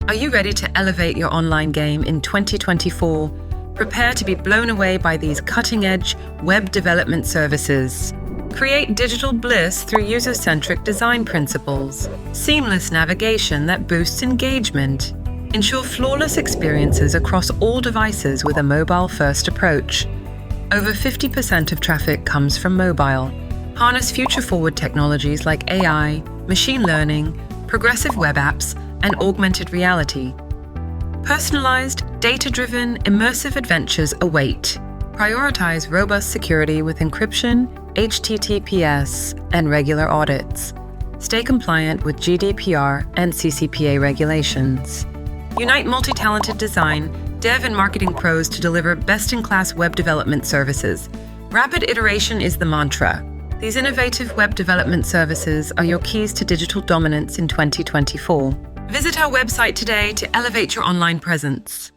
Are you ready to elevate your online game in 2024? Prepare to be blown away by these cutting-edge web development services. Create digital bliss through user-centric design principles, seamless navigation that boosts engagement. Ensure flawless experiences across all devices with a mobile-first approach. Over 50% of traffic comes from mobile. Harness future-forward technologies like AI, machine learning, progressive web apps, and augmented reality. Personalized, data-driven, immersive adventures await. Prioritize robust security with encryption, HTTPS, and regular audits. Stay compliant with GDPR and CCPA regulations. Unite multi-talented design, dev and marketing pros to deliver best-in-class web development services. Rapid iteration is the mantra. These innovative web development services are your keys to digital dominance in 2024. Visit our website today to elevate your online presence.